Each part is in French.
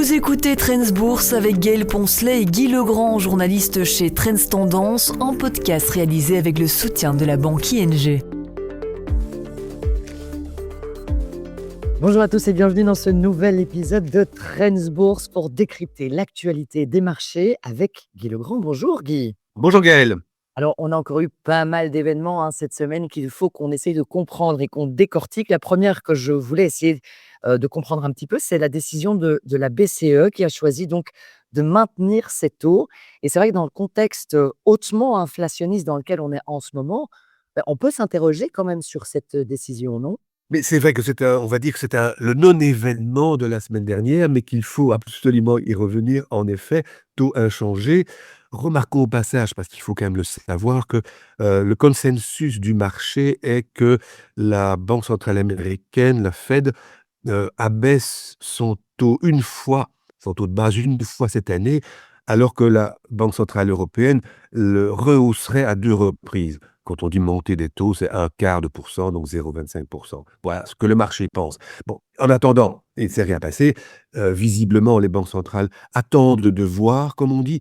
Vous écoutez Trends Bourse avec Gaël Poncelet et Guy Legrand, journaliste chez Trends Tendance, en podcast réalisé avec le soutien de la banque ING. Bonjour à tous et bienvenue dans ce nouvel épisode de Trends Bourse pour décrypter l'actualité des marchés avec Guy Legrand. Bonjour Guy. Bonjour Gaël. Alors, on a encore eu pas mal d'événements cette semaine qu'il faut qu'on essaye de comprendre et qu'on décortique. La première que je voulais essayer de comprendre un petit peu, c'est la décision de la BCE qui a choisi donc de maintenir ses taux. Et c'est vrai que dans le contexte hautement inflationniste dans lequel on est en ce moment, on peut s'interroger quand même sur cette décision, non? Mais c'est vrai que on va dire que le non-événement de la semaine dernière, mais qu'il faut absolument y revenir. En effet, taux inchangé. Remarquons au passage, parce qu'il faut quand même le savoir, que le consensus du marché est que la Banque centrale américaine, la Fed, abaisse son taux son taux de base une fois cette année, alors que la Banque centrale européenne le rehausserait à 2 reprises. Quand on dit monter des taux, c'est 0,25%, donc 0,25%. Voilà ce que le marché pense. Bon, en attendant, il ne s'est rien passé. Visiblement, les banques centrales attendent de voir, comme on dit.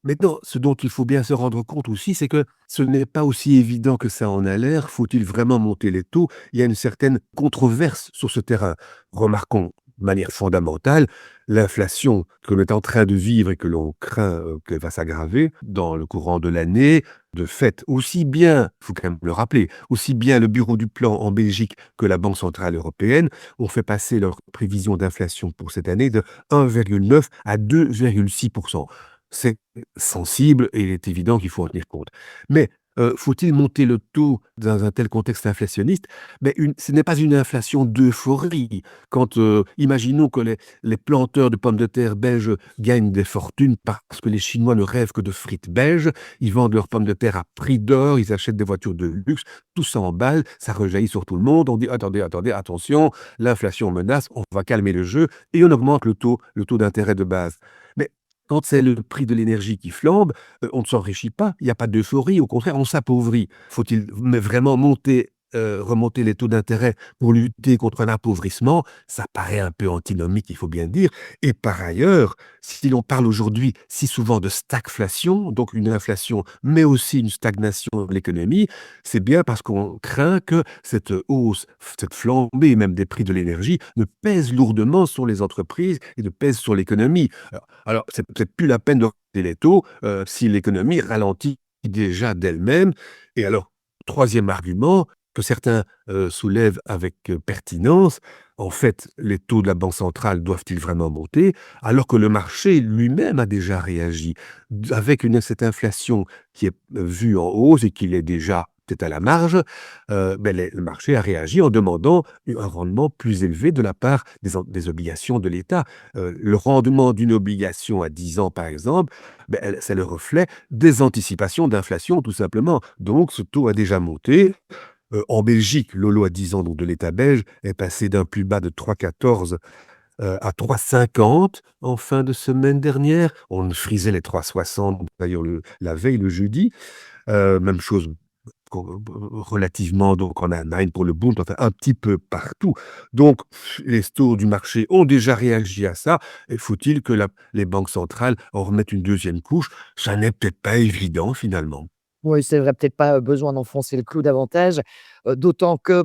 Maintenant, ce dont il faut bien se rendre compte aussi, c'est que ce n'est pas aussi évident que ça en a l'air. Faut-il vraiment monter les taux? Il y a une certaine controverse sur ce terrain. Remarquons de manière fondamentale l'inflation que l'on est en train de vivre et que l'on craint qu'elle va s'aggraver dans le courant de l'année. De fait, aussi bien, il faut quand même le rappeler, aussi bien le Bureau du plan en Belgique que la Banque centrale européenne ont fait passer leur prévision d'inflation pour cette année de 1,9 à 2,6%. C'est sensible et il est évident qu'il faut en tenir compte. Mais faut-il monter le taux dans un tel contexte inflationniste? Mais ce n'est pas une inflation d'euphorie. Quand, imaginons que les planteurs de pommes de terre belges gagnent des fortunes parce que les Chinois ne rêvent que de frites belges, ils vendent leurs pommes de terre à prix d'or, ils achètent des voitures de luxe, tout s'emballe, ça rejaillit sur tout le monde, on dit: «Attendez, attention, l'inflation menace, on va calmer le jeu» et on augmente le taux d'intérêt de base. Mais quand c'est le prix de l'énergie qui flambe, on ne s'enrichit pas, il n'y a pas d'euphorie, au contraire, on s'appauvrit. Faut-il vraiment remonter les taux d'intérêt pour lutter contre un appauvrissement? Ça paraît un peu antinomique, il faut bien le dire. Et par ailleurs, si l'on parle aujourd'hui si souvent de stagflation, donc une inflation, mais aussi une stagnation de l'économie, c'est bien parce qu'on craint que cette hausse, cette flambée même des prix de l'énergie ne pèse lourdement sur les entreprises et ne pèse sur l'économie. Alors, c'est peut-être plus la peine de remonter les taux si l'économie ralentit déjà d'elle-même. Et alors, troisième argument que certains soulèvent avec pertinence, en fait, les taux de la Banque centrale doivent-ils vraiment monter alors que le marché lui-même a déjà réagi avec cette inflation qui est vue en hausse et qu'il est déjà peut-être à la marge, le marché a réagi en demandant un rendement plus élevé de la part des obligations de l'État. Le rendement d'une obligation à 10 ans, par exemple, c'est le reflet des anticipations d'inflation, tout simplement. Donc, ce taux a déjà monté. En Belgique, le lot à 10 ans donc de l'État belge est passé d'un plus bas de 3,14 à 3,50 en fin de semaine dernière. On frisait les 3,60 d'ailleurs la veille, le jeudi. Même chose relativement donc en Allemagne pour le Bund, enfin un petit peu partout. Donc les stores du marché ont déjà réagi à ça. Et faut-il que les banques centrales en remettent une deuxième couche? Ça n'est peut-être pas évident finalement. Oui, c'est vrai, peut-être pas besoin d'enfoncer le clou davantage, d'autant que,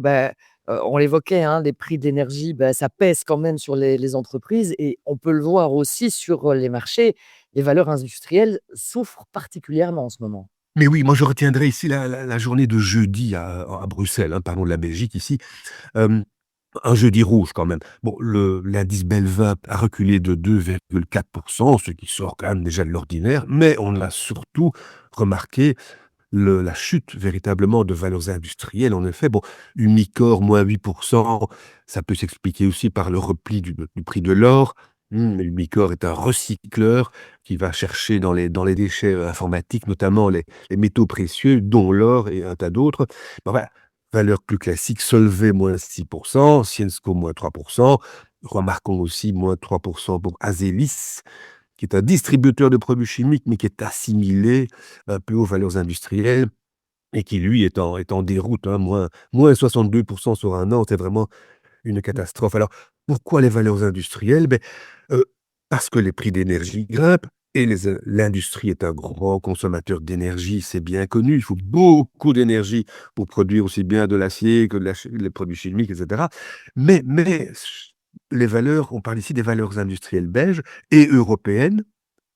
on l'évoquait, hein, les prix d'énergie, ça pèse quand même sur les entreprises et on peut le voir aussi sur, les marchés. Les valeurs industrielles souffrent particulièrement en ce moment. Mais oui, moi je retiendrai ici la journée de jeudi à Bruxelles, hein, parlons de la Belgique ici. Hem, un jeudi rouge quand même. Bon, l'indice Belvin a reculé de 2,4%, ce qui sort quand même déjà de l'ordinaire, mais on a surtout remarqué la chute véritablement de valeurs industrielles. En effet, bon, Umicore, moins 8%, ça peut s'expliquer aussi par le repli du prix de l'or. Umicore est un recycleur qui va chercher dans les déchets informatiques, notamment les métaux précieux, dont l'or et un tas d'autres. Bon, voilà, valeur plus classique, Solvay, moins 6%, Syensqo, moins 3%. Remarquons aussi moins 3% pour Azelis, qui est un distributeur de produits chimiques, mais qui est assimilé un peu aux valeurs industrielles et qui, lui, est en déroute, hein, moins 62% sur un an, c'est vraiment une catastrophe. Alors, pourquoi les valeurs industrielles? parce que les prix d'énergie grimpent et l'industrie est un grand consommateur d'énergie, c'est bien connu. Il faut beaucoup d'énergie pour produire aussi bien de l'acier que les produits chimiques, etc. Mais les valeurs, on parle ici des valeurs industrielles belges et européennes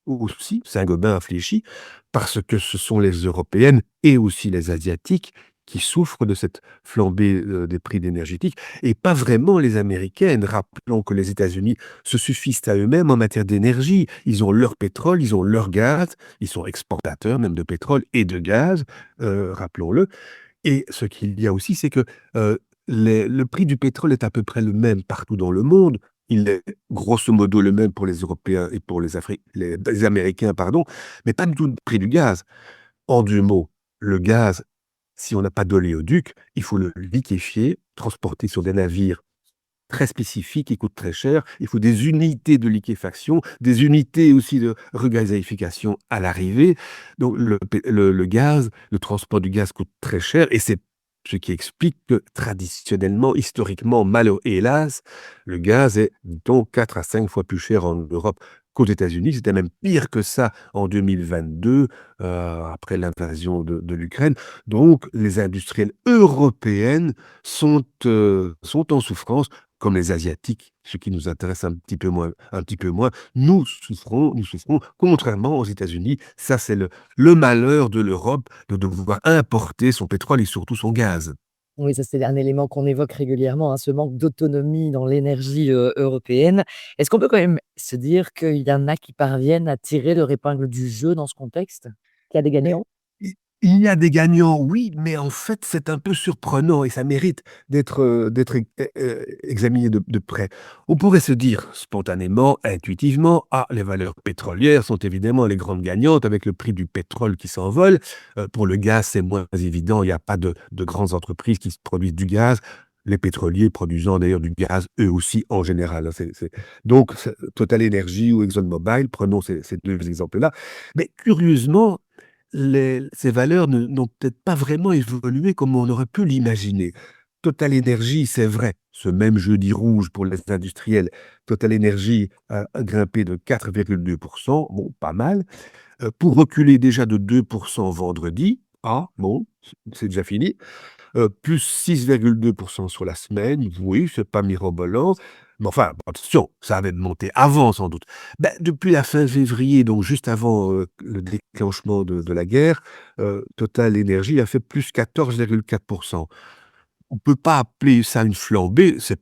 aussi, Saint-Gobain a fléchi, parce que ce sont les Européennes et aussi les Asiatiques qui souffrent de cette flambée des prix énergétiques et pas vraiment les Américaines. Rappelons que les États-Unis se suffisent à eux-mêmes en matière d'énergie. Ils ont leur pétrole, ils ont leur gaz, ils sont exportateurs même de pétrole et de gaz, rappelons-le. Et ce qu'il y a aussi, c'est que le prix du pétrole est à peu près le même partout dans le monde. Il est grosso modo le même pour les Européens et pour les Américains, pardon, mais pas du tout le prix du gaz. En 2 mots, le gaz, si on n'a pas d'oléoduc, il faut le liquéfier, transporter sur des navires très spécifiques qui coûtent très cher. Il faut des unités de liquéfaction, des unités aussi de regazéification à l'arrivée. Donc le gaz, le transport du gaz coûte très cher et c'est ce qui explique que traditionnellement, historiquement, hélas, le gaz est, dit-on, 4 à 5 fois plus cher en Europe qu'aux États-Unis. C'était même pire que ça en 2022, après l'invasion de l'Ukraine. Donc les industriels européennes sont en souffrance, comme les Asiatiques, ce qui nous intéresse un petit peu moins. Nous souffrons, contrairement aux États-Unis. Ça, c'est le malheur de l'Europe, de devoir importer son pétrole et surtout son gaz. Oui, ça, c'est un élément qu'on évoque régulièrement, hein, ce manque d'autonomie dans l'énergie, européenne. Est-ce qu'on peut quand même se dire qu'il y en a qui parviennent à tirer leur épingle du jeu dans ce contexte? Qu'il y a des gagnants? I il y a des gagnants, oui, mais en fait, c'est un peu surprenant et ça mérite d'être examiné de près. On pourrait se dire spontanément, intuitivement: «Ah, les valeurs pétrolières sont évidemment les grandes gagnantes avec le prix du pétrole qui s'envole». Pour le gaz, c'est moins évident, il y a pas de grandes entreprises qui produisent du gaz. Les pétroliers produisant d'ailleurs du gaz, eux aussi, en général, hein, donc Total Energy ou ExxonMobil, prenons ces 2 exemples-là. Mais curieusement, ces valeurs n'ont peut-être pas vraiment évolué comme on aurait pu l'imaginer. Total Energy, c'est vrai, ce même jeudi rouge pour les industriels, Total Energy a grimpé de 4,2%, bon, pas mal, pour reculer déjà de 2% vendredi. Ah, bon, c'est déjà fini. Plus 6,2% sur la semaine, oui, c'est pas mirobolant, mais enfin, attention, ça avait monté avant sans doute. Depuis la fin février, donc juste avant, le déclenchement de la guerre, Total Energy a fait plus 14,4%. On peut pas appeler ça une flambée, c'est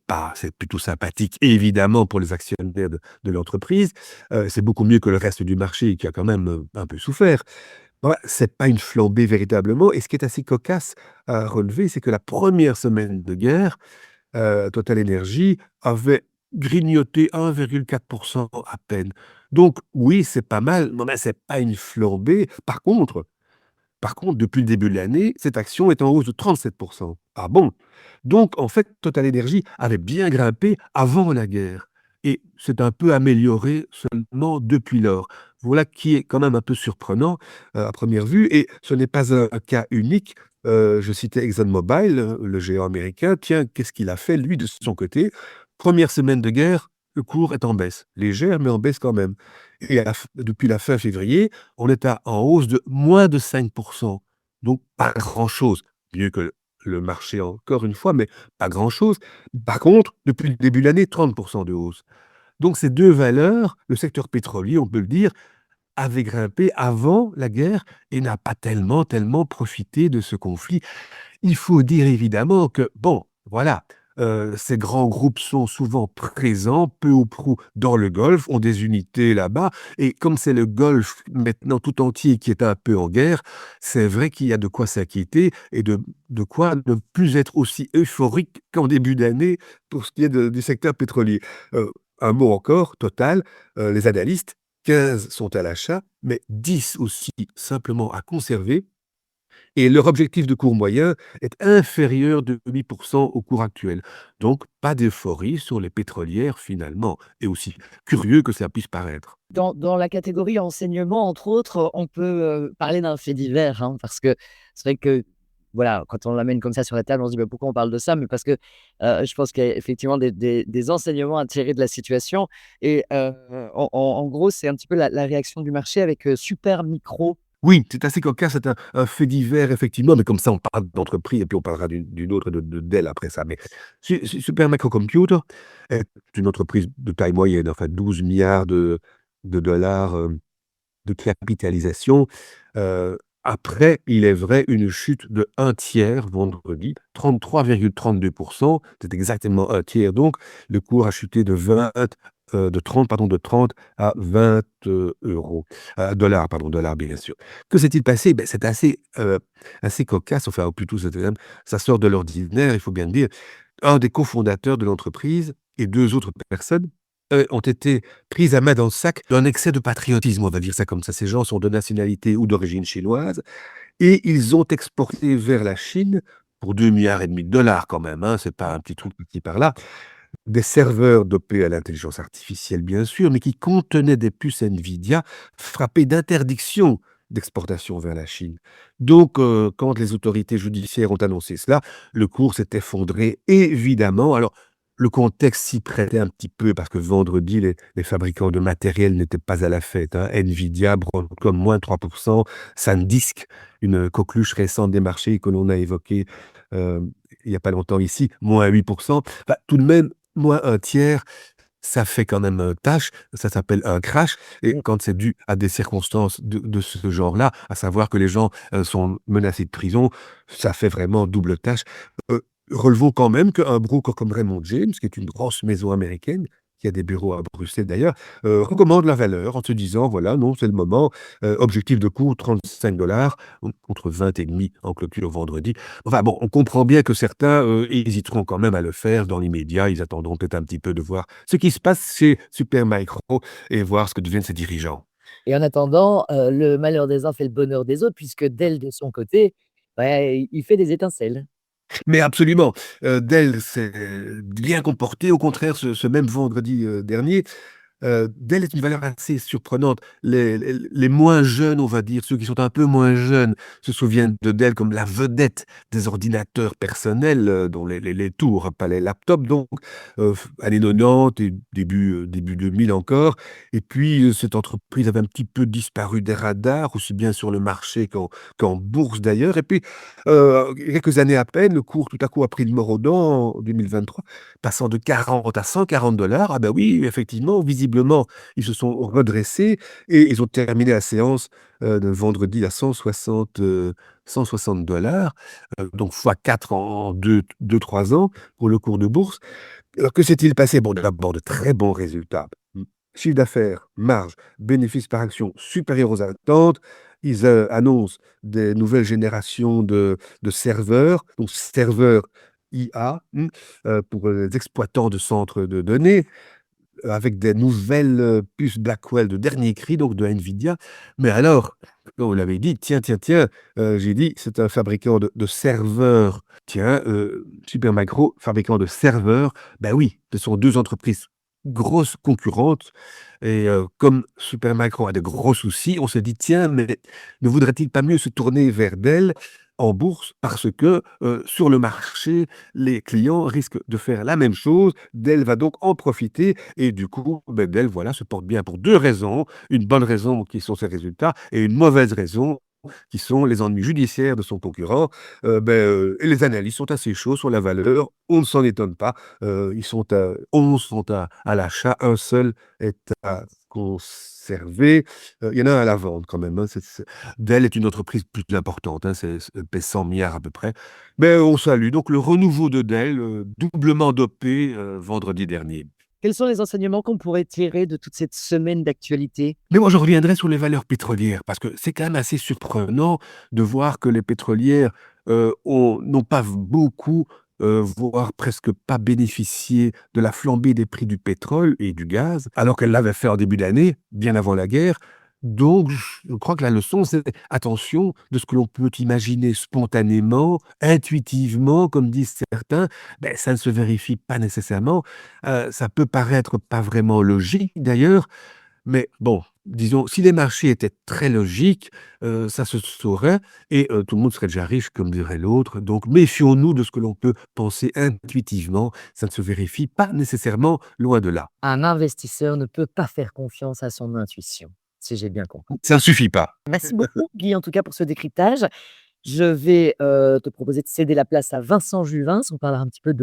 plutôt sympathique, évidemment, pour les actionnaires de l'entreprise. C'est beaucoup mieux que le reste du marché qui a quand même, un peu souffert. Ouais, c'est pas une flambée véritablement et ce qui est assez cocasse à relever, c'est que la première semaine de guerre, Total Energy avait grignoté 1,4% à peine. Donc oui, c'est pas mal, mais c'est pas une flambée. Par contre, depuis le début de l'année, cette action est en hausse de 37%. Ah bon? Donc en fait, Total Energy avait bien grimpé avant la guerre et s'est un peu amélioré seulement depuis lors. Voilà qui est quand même un peu surprenant, à première vue et ce n'est pas un cas unique. Je citais ExxonMobil, le géant américain. Tiens, qu'est-ce qu'il a fait lui de son côté? Première semaine de guerre, le cours est en baisse. Légère, mais en baisse quand même et depuis la fin février, on est en hausse de moins de 5%. Donc pas grand-chose. Mieux que le marché encore une fois, mais pas grand-chose. Par contre, depuis le début de l'année, 30% de hausse. Donc ces 2 valeurs, le secteur pétrolier, on peut le dire, avait grimpé avant la guerre et n'a pas tellement profité de ce conflit. Il faut dire évidemment que, bon, voilà, ces grands groupes sont souvent présents, peu ou prou, dans le Golfe, ont des unités là-bas et comme c'est le Golfe maintenant tout entier qui est un peu en guerre, c'est vrai qu'il y a de quoi s'inquiéter et de quoi ne plus être aussi euphorique qu'en début d'année pour ce qui est du secteur pétrolier. Un mot encore, Total, les analystes, 15 sont à l'achat, mais 10 aussi simplement à conserver et leur objectif de cours moyen est inférieur de 8% au cours actuel. Donc, pas d'euphorie sur les pétrolières finalement, et aussi curieux que ça puisse paraître. Dans la catégorie enseignement, entre autres, on peut, parler d'un fait divers, hein, parce que c'est vrai que voilà, quand on l'amène comme ça sur la table, on se dit: «Bah, pourquoi on parle de ça?» Mais parce que, je pense qu'il y a effectivement des enseignements à tirer de la situation et en gros, c'est un petit peu la réaction du marché avec, Super Micro. Oui, c'est assez cocasse, c'est un fait divers effectivement, mais comme ça on parle d'entreprise et puis on parlera d'une autre de Dell après ça. Mais Super Microcomputer est une entreprise de taille moyenne, enfin 12 milliards de dollars, de capitalisation. Après, il est vrai, une chute de un tiers vendredi, 33,32. C'est exactement un tiers donc. Le cours a chuté de 30 pardon, de 30 à 20, euros, dollars pardon, dollars bien sûr. Que s'est-il passé? Beh, c'est assez cocasse, enfin, ou plutôt c'était même ça sort de l'ordinaire, il faut bien le dire. Un des cofondateurs de l'entreprise et 2 autres personnes, ont été prises à main dans le sac d'un excès de patriotisme, on va dire ça comme ça. Ces gens sont de nationalité ou d'origine chinoise et ils ont exporté vers la Chine pour 2,5 milliards quand même, hein, c'est pas un petit truc par-ci par-là, des serveurs dopés à l'intelligence artificielle bien sûr, mais qui contenaient des puces Nvidia frappées d'interdiction d'exportation vers la Chine. Donc quand les autorités judiciaires ont annoncé cela, le cours s'est effondré évidemment. Alors le contexte s'y prêtait un petit peu parce que vendredi, les fabricants de matériel n'étaient pas à la fête, hein. Nvidia, Broadcom, moins 3%, SanDisk, une coqueluche récente des marchés que l'on a évoquée, il y a pas longtemps ici, moins 8%. Bah, tout de même, moins un tiers, ça fait quand même, tâche, ça s'appelle un crash et Mmh. quand c'est dû à des circonstances de ce genre-là, à savoir que les gens, sont menacés de prison, ça fait vraiment double tâche. Heu, Relevons quand même qu'un broker comme Raymond James, qui est une grosse maison américaine, qui a des bureaux à Bruxelles d'ailleurs, recommande la valeur en se disant: «Voilà, non, c'est le moment». Objectif de cours 35 contre 20,5 en clôture vendredi. Enfin bon, on comprend bien que certains, hésiteront quand même à le faire dans l'immédiat. Ils attendront peut-être un petit peu de voir ce qui se passe chez Supermicro et voir ce que deviennent ses dirigeants. Et en attendant, le malheur des uns fait le bonheur des autres puisque Dell, de son côté, ouais, il fait des étincelles. Mais absolument, Dell s'est bien comporté. Au contraire, ce même vendredi, dernier, Dell est une valeur assez surprenante. Les moins jeunes, on va dire, ceux qui sont un peu moins jeunes, se souviennent de Dell comme la vedette des ordinateurs personnels, dont les tours, pas les laptops donc, années 90 et début 2000 encore. Et puis, cette entreprise avait un petit peu disparu des radars, aussi bien sur le marché qu'en bourse d'ailleurs. Et puis, quelques années à peine, le cours tout à coup a pris le mort aux dents en 2023, passant de 40 à 140 $. Ah ben oui, effectivement, visiblement, ils se sont redressés et ils ont terminé la séance, de vendredi à 160 $, donc fois 4 en 2-3 ans pour le cours de bourse. Alors que s'est-il passé? Bon, d'abord de très bons résultats. Chiffre d'affaires, marge, bénéfices par action supérieurs aux attentes. Ils, annoncent des nouvelles générations de serveurs, donc serveurs IA, pour les exploitants de centres de données, avec des nouvelles, puces Blackwell de dernier cri, donc de Nvidia. Mais alors, on l'avait dit, tiens, j'ai dit: «C'est un fabricant de serveurs». Tiens, Supermicro, fabricant de serveurs, ben oui, ce sont 2 entreprises grosses concurrentes et comme Supermicro a de gros soucis, on s'est dit: «Tiens, mais ne voudrait-il pas mieux se tourner vers Dell en bourse?» parce que, sur le marché, les clients risquent de faire la même chose. Dell va donc en profiter et du coup, beh, Dell, voilà, se porte bien pour 2 raisons. Une bonne raison qui sont ses résultats et une mauvaise raison qui sont les ennuis judiciaires de son concurrent. Et les analystes sont assez chauds sur la valeur, on ne s'en étonne pas. Ils sont à 11 sont à l'achat, un seul est à conserver. Il y en a un à la vente quand même, hein. Dell est une entreprise plus importante, hein, elle pèse 100 milliards à peu près. Mais on salue donc le renouveau de Dell, doublement dopé, vendredi dernier. Quels sont les enseignements qu'on pourrait tirer de toute cette semaine d'actualité? Mais moi, je reviendrai sur les valeurs pétrolières parce que c'est quand même assez surprenant de voir que les pétrolières, n'ont pas beaucoup, voire presque pas bénéficié de la flambée des prix du pétrole et du gaz, alors qu'elles l'avaient fait en début d'année, bien avant la guerre. Donc je crois que la leçon, c'est attention de ce que l'on peut imaginer spontanément, intuitivement, comme disent certains, beh, ça ne se vérifie pas nécessairement. Ça peut paraître pas vraiment logique d'ailleurs, mais bon, disons, si les marchés étaient très logiques, ça se saurait et tout le monde serait déjà riche, comme dirait l'autre. Donc méfions-nous de ce que l'on peut penser intuitivement. Ça ne se vérifie pas nécessairement, loin de là. Un investisseur ne peut pas faire confiance à son intuition, si j'ai bien compris. Ça ne suffit pas. Merci beaucoup, Guy, en tout cas, pour ce décryptage. Je vais te proposer de céder la place à Vincent Juvin. On parlera un petit peu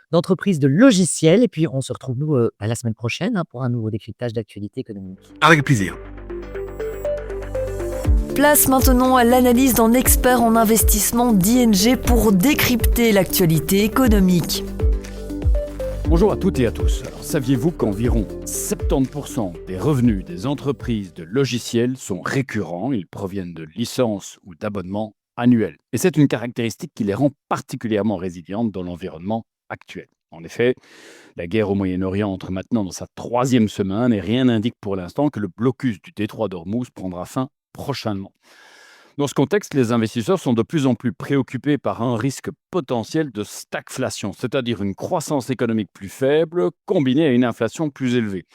d'entreprise de logiciels. Et puis, on se retrouve, nous, à la semaine prochaine pour un nouveau décryptage d'actualité économique. Avec plaisir. Place maintenant à l'analyse d'un expert en investissement d'ING pour décrypter l'actualité économique. Bonjour à toutes et à tous. Alors, saviez-vous qu'environ 70% des revenus des entreprises de logiciels sont récurrents? Ils proviennent de licences ou d'abonnements annuels. Et c'est une caractéristique qui les rend particulièrement résilientes dans l'environnement actuel. En effet, la guerre au Moyen-Orient entre maintenant dans sa 3e semaine et rien n'indique pour l'instant que le blocus du détroit d'Ormuz prendra fin prochainement. Dans ce contexte, les investisseurs sont de plus en plus préoccupés par un risque potentiel de stagflation, c'est-à-dire une croissance économique plus faible combinée à une inflation plus élevée.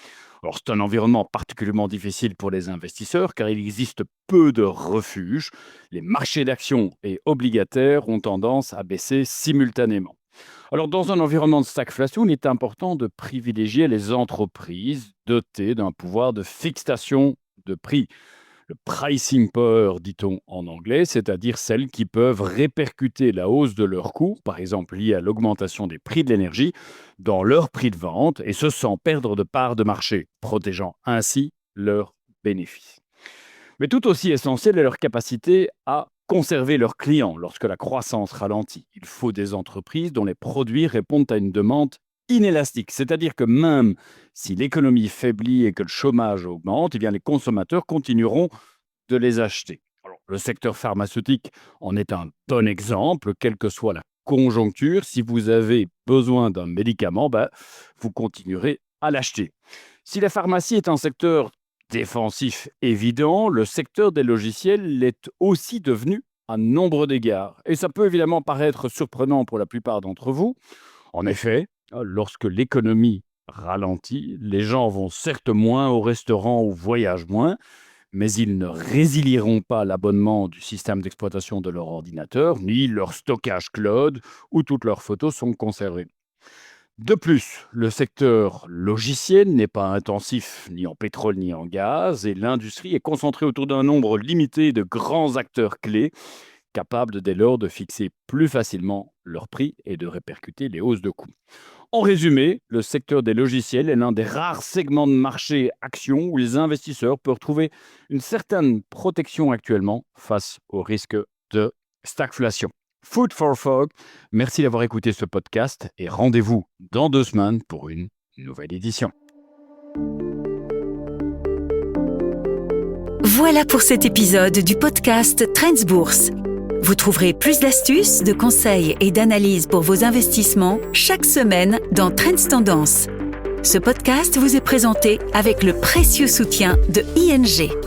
Alors, c'est un environnement particulièrement difficile pour les investisseurs car il existe peu de refuges. Les marchés d'actions et obligataires ont tendance à baisser simultanément. Alors, dans un environnement de stagflation, il est important de privilégier les entreprises dotées d'un pouvoir de fixation de prix. Le pricing power, dit-on en anglais, c'est-à-dire celles qui peuvent répercuter la hausse de leurs coûts, par exemple liée à l'augmentation des prix de l'énergie, dans leur prix de vente, et ce sans perdre de part de marché, protégeant ainsi leurs bénéfices. Mais tout aussi essentiel est leur capacité à conserver leurs clients lorsque la croissance ralentit. Il faut des entreprises dont les produits répondent à une demande inélastique, c'est-à-dire que même si l'économie faiblit et que le chômage augmente, eh bien les consommateurs continueront de les acheter. Alors, le secteur pharmaceutique en est un bon exemple, quelle que soit la conjoncture. Si vous avez besoin d'un médicament, vous continuerez à l'acheter. Si la pharmacie est un secteur défensif évident, le secteur des logiciels l'est aussi devenu à nombre d'égards. Et ça peut évidemment paraître surprenant pour la plupart d'entre vous. En effet, lorsque l'économie ralentit, les gens vont certes moins au restaurant ou voyagent moins, mais ils ne résilieront pas l'abonnement du système d'exploitation de leur ordinateur, ni leur stockage cloud, où toutes leurs photos sont conservées. De plus, le secteur logiciel n'est pas intensif ni en pétrole ni en gaz, et l'industrie est concentrée autour d'un nombre limité de grands acteurs clés, capables dès lors de fixer plus facilement leurs prix et de répercuter les hausses de coûts. En résumé, le secteur des logiciels est l'un des rares segments de marché actions où les investisseurs peuvent trouver une certaine protection actuellement face au risque de stagflation. Food for Thought, merci d'avoir écouté ce podcast et rendez-vous dans 2 semaines pour une nouvelle édition. Voilà pour cet épisode du podcast Trends Bourse. Vous trouverez plus d'astuces, de conseils et d'analyses pour vos investissements chaque semaine dans Trends Tendance. Ce podcast vous est présenté avec le précieux soutien de ING.